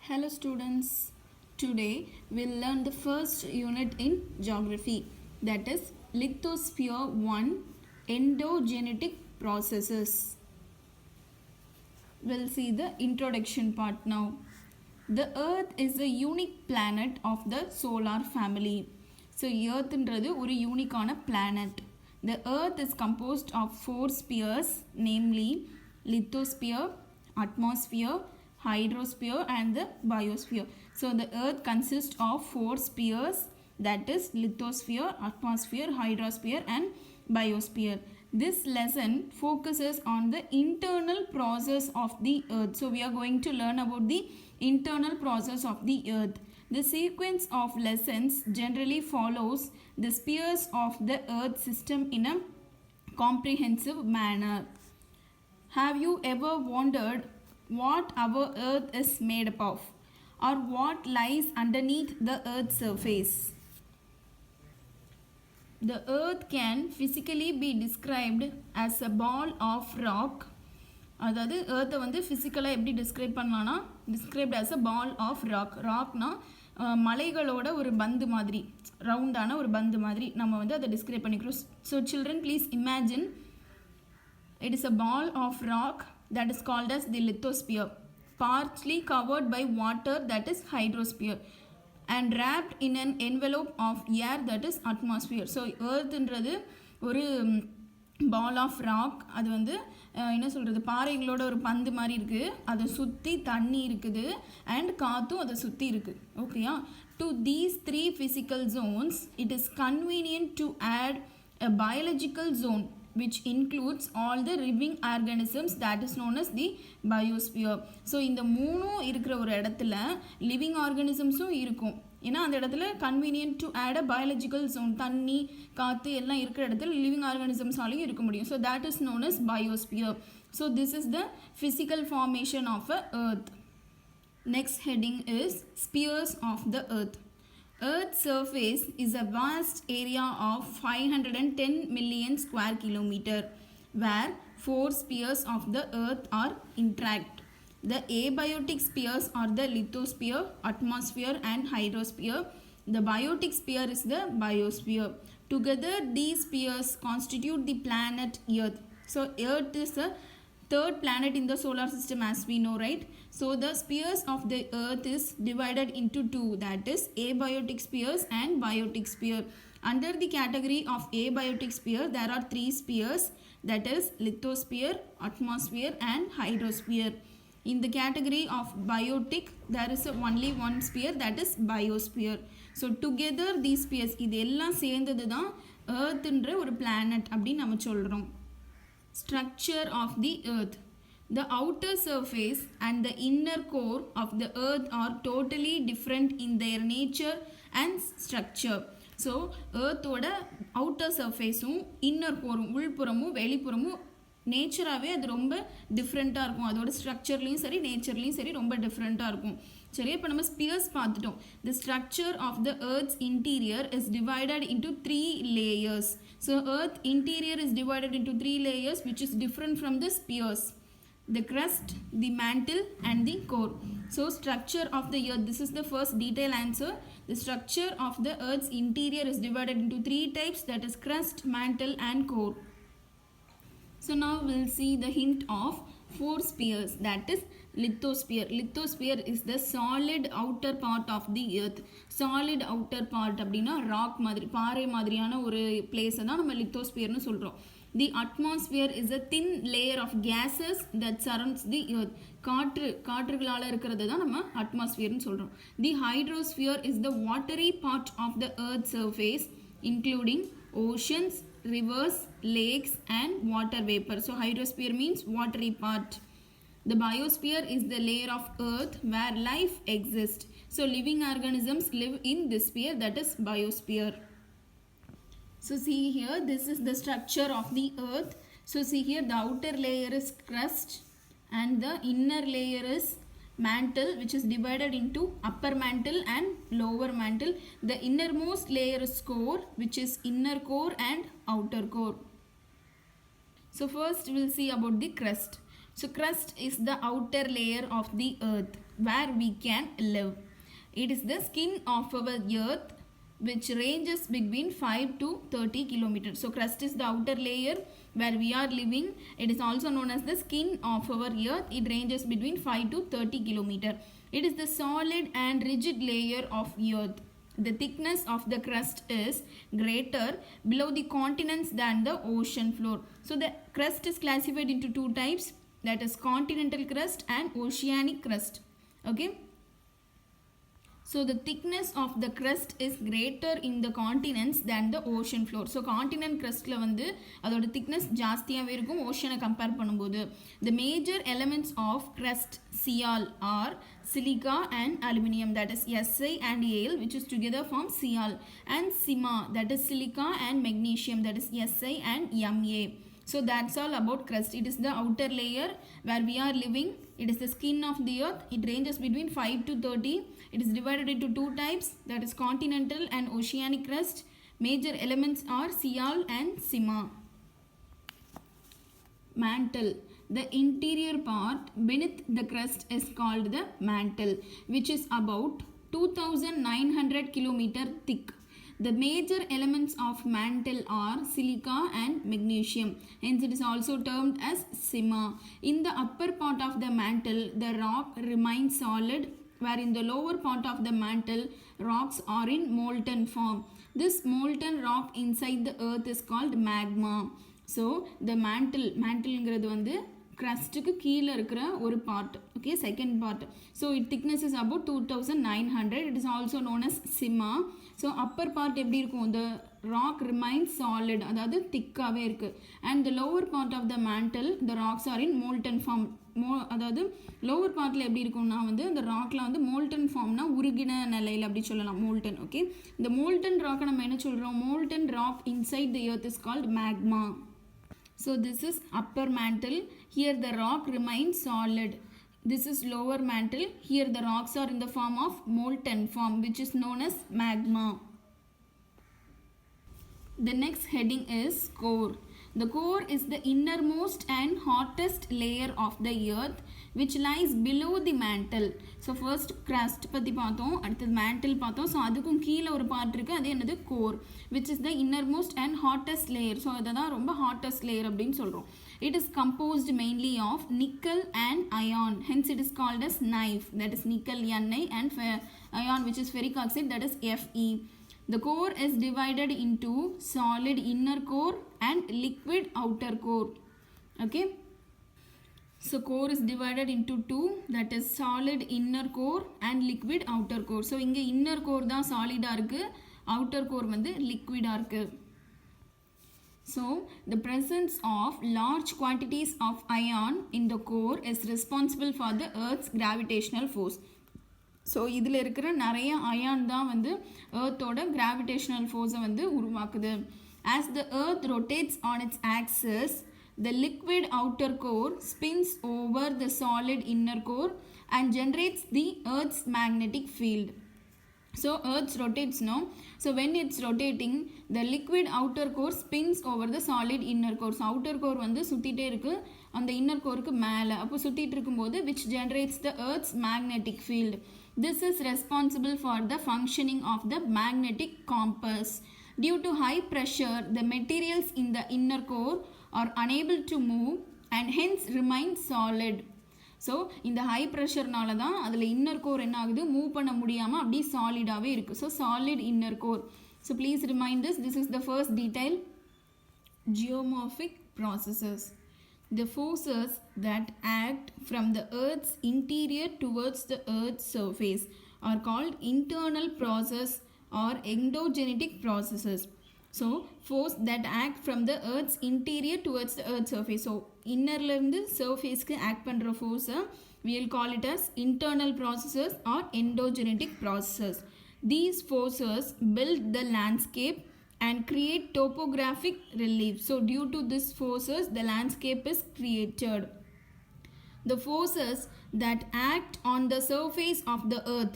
Hello students, today we'll learn the first unit in geography, that is lithosphere 1 endogenetic processes. We'll see the introduction part now. The earth is a unique planet of the solar family. So earth is a unique planet. The earth is composed of 4 spheres, namely lithosphere, atmosphere, hydrosphere and the biosphere. So the earth consists of 4 spheres, that is lithosphere, atmosphere, hydrosphere and biosphere. This lesson focuses on the internal process of the earth. So we are going to learn about the internal process of the earth. The sequence of lessons generally follows the spheres of the earth system in a comprehensive manner. Have you ever wondered what our earth is made up of, or what lies underneath the earth's surface? The earth can physically be described as a ball of rock. அதாவது earth வந்து physically எப்படி describe பண்ணலாம்னா described as a ball of rock. ராக்னா மலைகளோட ஒரு பந்து மாதிரி, ரவுண்டான ஒரு பந்து மாதிரி நம்ம வந்து அதை describe பண்ணிக்கிறோம். So children, please imagine it is a ball of rock that is called as the lithosphere, partly covered by water, that is hydrosphere, and wrapped in an envelope of air, that is atmosphere. So earth என்றது ஒரு ball of rock, அது வந்து என்ன சொல்கிறது, பாறைகளோட ஒரு பந்து மாதிரி இருக்குது, அதை சுற்றி தண்ணி இருக்குது அண்ட் காற்றும் அதை சுற்றி இருக்குது. ஓகேயா? To these 3 physical zones it is convenient to add a biological zone which includes all the living organisms, that is known as the biosphere. So இந்த மூணும் இருக்கிற ஒரு இடத்துல living organismஸும் இருக்கும். ஏன்னா அந்த இடத்துல convenient to add a biological zone, தண்ணி காற்று எல்லாம் இருக்கிற இடத்துல living organismஸாலையும் இருக்க முடியும். So that is known as biosphere. So this is the physical formation of a earth. Next heading is spheres of the earth. Earth's surface is a vast area of 510 million square kilometer, where 4 spheres of the earth are interact. The abiotic spheres are the lithosphere, atmosphere and hydrosphere. The biotic sphere is the biosphere. Together these spheres constitute the planet Earth. So Earth is the third planet in the solar system, as we know, right? So the spheres of the earth is divided into 2, that is abiotic spheres and biotic sphere. Under the category of abiotic sphere there are 3 spheres, that is lithosphere, atmosphere and hydrosphere. In the category of biotic there is only one sphere, that is biosphere. So together these spheres இதெல்லாம் சேர்ந்தது தான் earthன்ற ஒரு planet அப்படி நம்ம சொல்கிறோம். Structure of the earth. The outer surface and the inner core of the earth are totally different in their nature and structure. So earth ஓட outer surfaceும் inner coreும் உள்புறமும் வெளிப்புறமும் நேச்சராகவே அது ரொம்ப டிஃப்ரெண்ட்டாக இருக்கும். அதோட ஸ்ட்ரக்சர்லேயும் சரி நேச்சர்லேயும் சரி ரொம்ப டிஃப்ரெண்ட்டாக இருக்கும். சரி, இப்போ நம்ம ஸ்பியர்ஸ் பார்த்துட்டோம். The structure of the earth's interior is divided into 3 layers. So earth interior is divided into 3 layers which is different from the spheres: the crust, the mantle and the core. So structure of the earth, this is the first detailed answer. The structure of the earth's interior is divided into 3 types, that is crust, mantle and core. So now we'll see the hint of 4 spheres, that is lithosphere. Lithosphere is the solid outer part of the earth. Solid outer part அப்படின்னா rock மாதிரி, பாறை மாதிரியான ஒரு பிளேஸை தான் நம்ம லித்தோஸ்பியர்னு சொல்கிறோம். The atmosphere is a thin layer of gases that surrounds the earth. காற்றுகளால் இருக்கிறது தான் நம்ம அட்மாஸ்பியர்னு சொல்கிறோம். The hydrosphere is the watery part of the earth's surface, including oceans, rivers, lakes and water vapor. So hydrosphere means watery part. The biosphere is the layer of earth where life exists. So living organisms live in this sphere, that is biosphere. So see here, this is the structure of the earth. So see here, the outer layer is crust and the inner layer is mantle, which is divided into upper mantle and lower mantle. The innermost layer is core, which is inner core and outer core. So first we'll see about the crust. So crust is the outer layer of the earth. where we can live. It is the skin of our earth which ranges between 5 to 30 kilometers. So crust is the outer layer where we are living. It is also known as the skin of our earth. It ranges between 5 to 30 kilometers. It is the solid and rigid layer of earth. The thickness of the crust is greater below the continents than the ocean floor. So the crust is classified into two types, that is continental crust and oceanic crust. Okay. So the thickness of the crust is greater in the continents than the ocean floor. So continent crustல வந்து அதோட thickness ஜாஸ்தியாவே இருக்கும் ocean compare பண்ணும்போது. The major elements of crust Sial are silica and aluminium, that is Si and Al, which is together form Sial, and Sima, that is silica and magnesium, that is Si and Ma. So that's all about crust. It is the outer layer where we are living. It is the skin of the earth. It ranges between 5 to 30. It is divided into two types, that is continental and oceanic crust. Major elements are Sial and Sima. Mantle. The interior part beneath the crust is called the mantle, which is about 2,900 km thick. The major elements of mantle are silica and magnesium. Hence it is also termed as Sima. In the upper part of the mantle, the rock remains solid, where in the lower part of the mantle, rocks are in molten form. This molten rock inside the earth is called magma. So the mantle வந்து crustக்கு கீழ இருக்கிற ஒரு part, okay, second part. So its thickness is about 2,900. It is also known as Sima. So upper part எப்படி இருக்கும், the rock remains solid, அதாவது திக்காவே இருக்கு, and the lower part of the mantle, the rocks are in molten form. அதாவது lower partல எப்படி இருக்கும்னா வந்து the rockல வந்து molten formனா உருகின நிலையில அப்படி சொல்லலாம், molten. Okay, the molten rock நம்ம என்ன சொல்றோம், molten rock inside the earth is called magma. So this is upper mantle. Here the rock remains solid. This is lower mantle. Here the rocks are in the form of molten form, which is known as magma. The next heading is core. The core is the innermost and hottest layer of the earth, which lies below the mantle. So first crust பத்தி பார்த்தோம், அடுத்தது mantle பார்த்தோம். So அதுக்கும் கீழ ஒரு part இருக்கு, அது என்னது core, which is the innermost and hottest layer. So அதுதான் ரொம்ப hottest layer அப்படின்னு சொல்றோம். It is composed mainly of nickel and iron. Hence it is called as knife, that is nickel Ni, and iron, which is ferric oxide, that is Fe. The core is divided into solid inner core and liquid outer core. Okay. So core is divided into two, that is solid inner core and liquid outer core. So இங்க inner core தான் solid இருக்கு, outer core வந்து liquid இருக்கு. So the presence of large quantities of iron in the core is responsible for the earth's gravitational force. So இதில் இருக்கிற நிறைய ion தான் வந்து ஏர்த்தோட கிராவிடேஷனல் ஃபோர்ஸை வந்து உருவாக்குது. As the earth rotates on its axis, the liquid outer core spins over the solid inner core and generates the earth's magnetic field. So earth rotates now. So when it's rotating, the liquid outer core spins over the solid inner core. So outer core வந்து சுத்திட்டே இருக்கு, அந்த inner coreக்கு மேலே, அப்போ சுத்திட்டு இருக்கும்போது which generates the earth's magnetic field. This is responsible for the functioning of the magnetic compass. Due to high pressure, the materials in the inner core are unable to move and hence remain solid. So இந்த high ப்ரெஷர்னால தான் அதில் inner core என்ன ஆகுது, move பண்ண முடியாமல் அப்படியே சாலிடாகவே இருக்குது. So solid inner core. So please remind this is the first detail. Geomorphic processes. The forces that act from the Earth's interior towards the Earth's surface are called internal process or endogenic processes. So force that act from the Earth's interior towards the Earth's surface. So இன்னர்லேருந்து சர்ஃபேஸ்க்கு act பண்ணுற ஃபோர்ஸை we will call it as internal processes or endogenic processes. These forces build the landscape and create topographic relief. So due to these forces, the landscape is created. The forces that act on the surface of the earth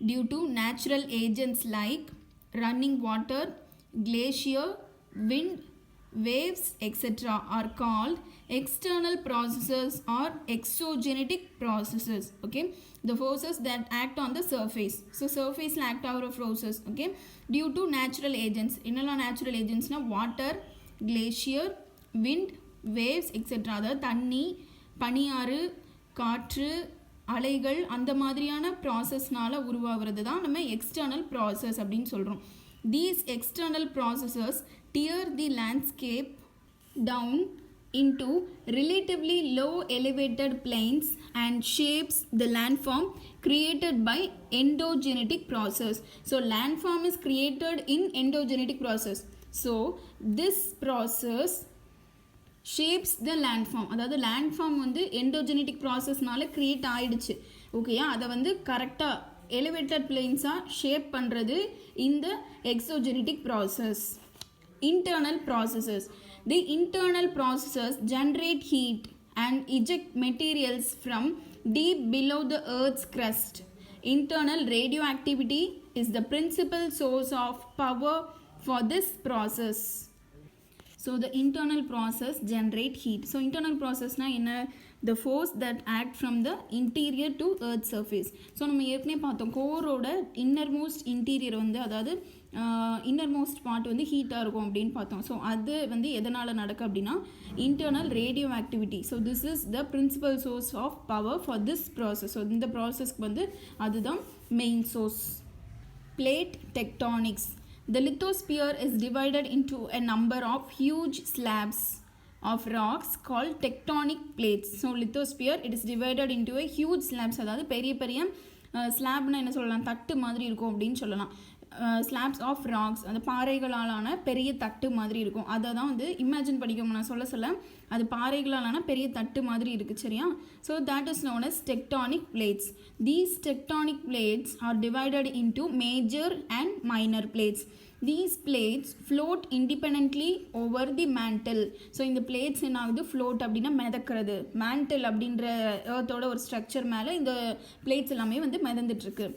due to natural agents like running water, glacier, wind, waves, etc. are called external processes or exogenetic processes. Okay, the forces that act on the surface. So surface act our forces, okay, due to natural agents. Innala natural agents na water, glacier, wind, waves, etc. அதாவது தண்ணி, பனியாறு, காற்று, அலைகள், அந்த மாதிரியான ப்ராசஸ்னால உருவாகிறது தான் நம்ம external process அப்படின்னு சொல்கிறோம். These external processes tear the landscape down into relatively low elevated plains and shapes the landform created by endogenetic process. So landform is created in endogenetic process. So this process shapes the landform. அதாவது landform வந்து endogenetic ப்ராசஸ்னால create ஆகிடுச்சு. ஓகேயா, அதை வந்து கரெக்டாக elevated பிளேன்ஸாக shape பண்ணுறது இந்த exogenetic process. Internal processes. The internal processes generate heat and eject materials from deep below the earths crust. Internal radioactivity is the principal source of power for this process. So the internal process generate heat. So internal process na enna, the force that act from the interior to earth surface. So நம்ம ஏற்கனவே பார்த்தோம் கோரோட innermost interior வந்து அதாவது innermost part வந்து ஹீட்டாக இருக்கும் அப்படின்னு பார்த்தோம். ஸோ அது வந்து எதனால் நடக்கும் அப்படின்னா internal radioactivity. So this is the principal source of power for this process. So இந்த ப்ராசஸ்க்கு வந்து அதுதான் main source. Plate tectonics. The lithosphere is divided into a number of huge slabs of rocks called tectonic plates. So lithosphere, it is divided into a huge slabs. அதாவது பெரிய பெரிய ஸ்லாப்னா என்ன சொல்லலாம், தட்டு மாதிரி இருக்கும் அப்படின்னு சொல்லலாம். ஸ்லாப்ஸ் ஆஃப் ராக்ஸ், அந்த பாறைகளாலான பெரிய தட்டு மாதிரி இருக்கும். அதை தான் வந்து இமேஜின் பண்ணிக்கோங்க, நான் சொல்ல அது பாறைகளாலான பெரிய தட்டு மாதிரி இருக்குது, சரியா? So that is known as tectonic plates. These tectonic plates are divided into major and minor plates. These plates float independently over the mantle. So இந்த பிளேட்ஸ் என்ன ஆகுது, ஃப்ளோட் அப்படின்னா மிதக்கிறது. மேண்டில் அப்படின்ற ஏர்த்தோட ஒரு ஸ்ட்ரக்சர் மேலே இந்த பிளேட்ஸ் எல்லாமே வந்து மிதந்துட்டுருக்கு.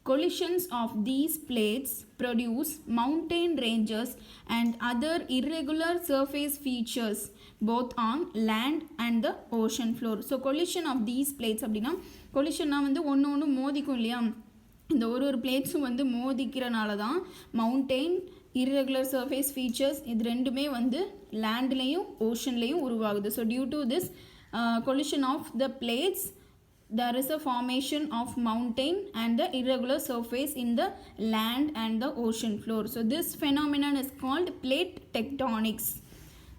Collisions of these plates produce mountain ranges and other irregular surface features both on land and the ocean floor. So collision of these plates அப்படின்னா collisionனா வந்து ஒன்று மோதிக்கும் இல்லையா, இந்த ஒரு பிளேட்ஸும் வந்து மோதிக்கிறனால தான் மவுண்டெயின், இர்ரெகுலர் சர்ஃபேஸ் ஃபீச்சர்ஸ் இது ரெண்டுமே வந்து லேண்ட்லேயும் ஓஷன்லேயும் உருவாகுது. So due to this collision of the plates there is a formation of mountain and the irregular surface in the land and the ocean floor. So this phenomenon is called plate tectonics.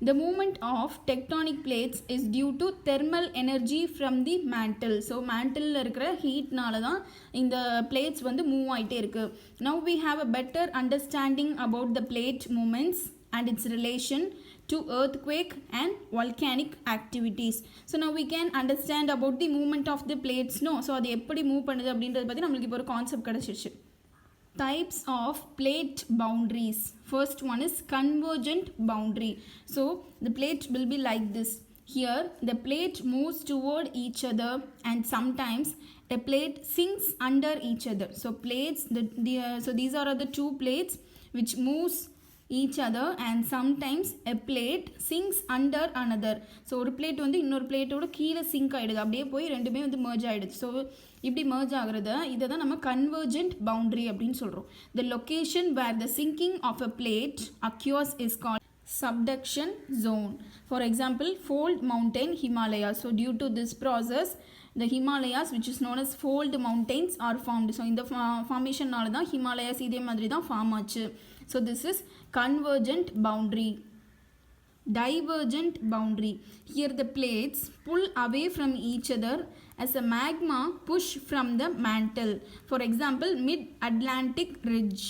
The movement of tectonic plates is due to thermal energy from the mantle. So mantle இருக்கிற ஹீட்னால தான் இந்த plates வந்து move ஆகிட்டே இருக்கு. Now we have a better understanding about the plate movements and its relation to earthquake and volcanic activities. So now we can understand about the movement of the plates, no? So அது எப்படி move பண்ணுது அப்படின்றத பற்றி நம்மளுக்கு இப்போ ஒரு concept கிடச்சிருச்சு. Types of plate boundaries. First one is convergent boundary. So the plate will be like this. Here the plate moves toward each other and sometimes a plate sinks under each other. So plates, so these are the two plates which moves each other and sometimes a plate sinks under another. So ஒரு plate வந்து இன்னொரு பிளேட்டோட கீழே sink ஆகிடுது, அப்படியே போய் ரெண்டுமே வந்து merge ஆகிடுது. ஸோ இப்படி மர்ஜ் ஆகிறத இதை தான் நம்ம கன்வர்ஜென்ட் பவுண்ட்ரி அப்படின்னு சொல்கிறோம். The location where the sinking of a plate occurs is called subduction zone. For example, fold mountain Himalayas. So due to this process the Himalayas, which is known as fold mountains, are formed. So இந்த ஃபார்மேஷன்னால தான் Himalayas இதே மாதிரி தான் form ஆச்சு. So this is convergent boundary. Divergent boundary. Here the plates pull away from each other as a magma push from the mantle. For example, mid-Atlantic ridge.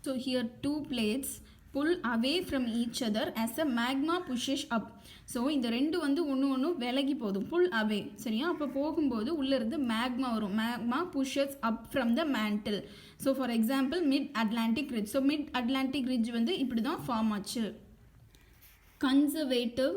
So here two plates pull away from each other as a magma pushes up. So இந்த ரெண்டு வந்து ஒன்று விலகி போதும், புல் அவே, சரியா? அப்போ போகும்போது உள்ளேருந்து மேக்மா வரும். Magma pushes up from the mantle. So for example mid Atlantic ridge. So mid Atlantic ridge வந்து இப்படி தான் ஃபார்ம் ஆச்சு. Conservative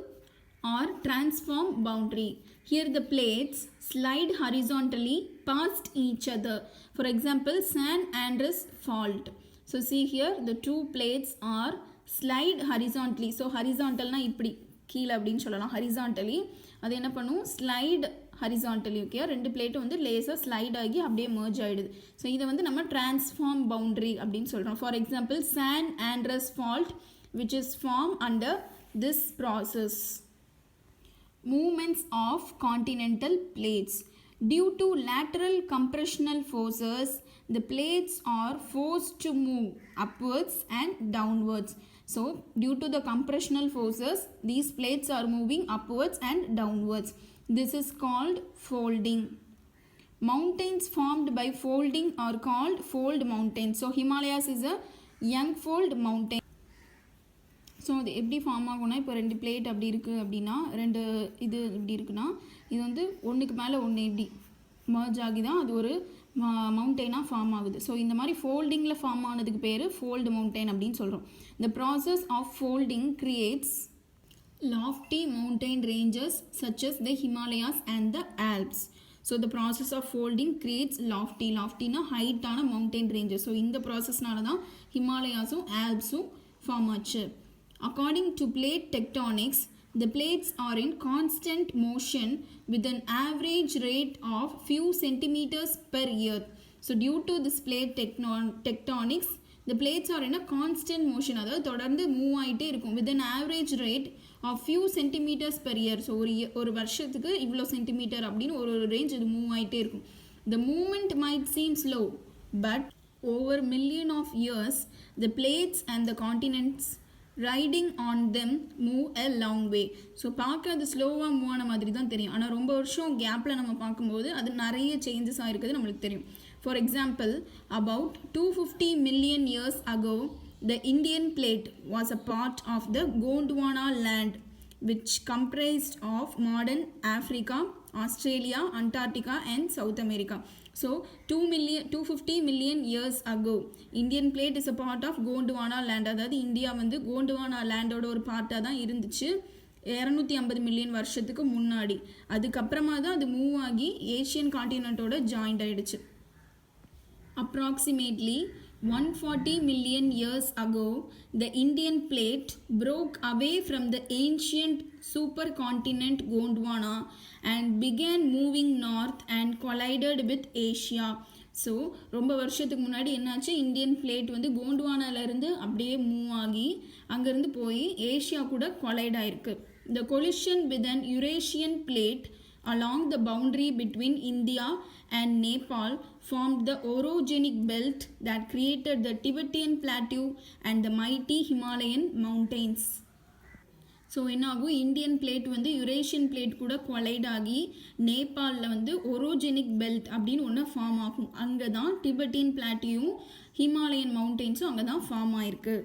or transform boundary. Here the plates slide horizontally past each other. For example, San Andreas fault. So see here the two plates are slide horizontally. So ஹரிசான்டல்னா இப்படி கீழே அப்படின்னு சொல்லலாம். Horizontally அது என்ன பண்ணும், ஸ்லைடு ஹரிசான்டலி. ஓகே, ரெண்டு பிளேட்டும் வந்து லேஸாக ஸ்லைட் ஆகி அப்படியே மர்ஜ் ஆகிடுது. ஸோ இதை வந்து நம்ம டிரான்ஸ்ஃபார்ம் பவுண்ட்ரி அப்படின்னு சொல்கிறோம். For example San Andreas fault which is form under this process. Movements of continental plates. Due to lateral compressional forces, the plates are forced to move upwards and downwards. So, due to the compressional forces, these plates are moving upwards and downwards. This is called folding. Mountains formed by folding are called fold mountains. So, Himalayas is a young fold mountain. So அது எப்படி form ஆகும்னா, இப்போ ரெண்டு plate அப்படி இருக்குது அப்படின்னா, ரெண்டு இது இப்படி இருக்குன்னா, இது வந்து ஒன்றுக்கு மேலே ஒன்று இப்படி மர்ஜ் ஆகி தான் அது ஒரு மவுண்டெயினாக ஃபார்ம் ஆகுது. ஸோ இந்த மாதிரி ஃபோல்டிங்கில் ஃபார்ம் ஆனதுக்கு பேர் ஃபோல்டு மவுண்டெயின் அப்படின்னு சொல்கிறோம். The process of folding creates lofty mountain ranges such as the Himalayas and the Alps. So the process of folding creates loftyனா ஹைட்டான மவுண்டைன் ரேஞ்சஸ். ஸோ இந்த ப்ராசஸ்னால தான் ஹிமாலயாஸும் ஆல்ப்ஸும் ஃபார்ம் ஆச்சு. According to plate tectonics, the plates are in constant motion with an average rate of few centimeters per year. So due to this plate tectonics, the plates are in a constant motion. அதாவது தொடர்ந்து move ஆகிட்டே இருக்கும் with an average rate of few centimeters per year. So ஒரு வருஷத்துக்கு இவ்வளோ centimetre அப்படின்னு ஒரு range இது மூவ் ஆகிட்டே இருக்கும். The movement might seem slow, but over million of years, the plates and the continents riding on them move a long way. So பார்க்க அது ஸ்லோவாக மூவ் ஆன மாதிரி தான் தெரியும், ஆனால் ரொம்ப வருஷம் கேப்பில் நம்ம பார்க்கும்போது அது நிறைய சேஞ்சஸ் ஆகிருக்குது நம்மளுக்கு தெரியும். For example, about 250 million years ago, the Indian plate was a part of the Gondwana land, which comprised of modern Africa, Australia, Antarctica and South America. So 250 million years ago, Indian plate is a part of Gondwana land. அதாவது India வந்து கோண்டுவானா லேண்டோட ஒரு பார்ட்டாக தான் இருந்துச்சு 250 million வருஷத்துக்கு முன்னாடி. அதுக்கப்புறமா தான் அது மூவ் ஆகி ஏஷியன் காண்டினென்ட்டோட ஜாயிண்ட் ஆகிடுச்சு. Approximately 140 million years ago, the Indian plate broke away from the ancient supercontinent Gondwana and began moving north and collided with Asia. So ரொம்ப வருஷத்துக்கு முன்னாடி என்னாச்சு, இந்தியன் பிளேட் வந்து கோண்டுவானாலேருந்து அப்படியே மூவ் ஆகி அங்கேருந்து போய் ஏஷியா கூட கொலைட் ஆயிருக்கு. The collision with an Eurasian plate along the boundary between India and Nepal formed the orogenic belt that created the Tibetan plateau and the mighty Himalayan mountains. So என்னாகும், Indian plate வந்து Eurasian plate கூட collide ஆகி நேபாளில் வந்து ஒரோஜெனிக் belt அப்படின்னு ஒன்று form ஆகும். அங்கே தான் டிபெட்டியன் பிளாட்டியும் ஹிமாலயன் மவுண்டெயின்ஸும் அங்கே தான் ஃபார்ம் ஆயிருக்கு.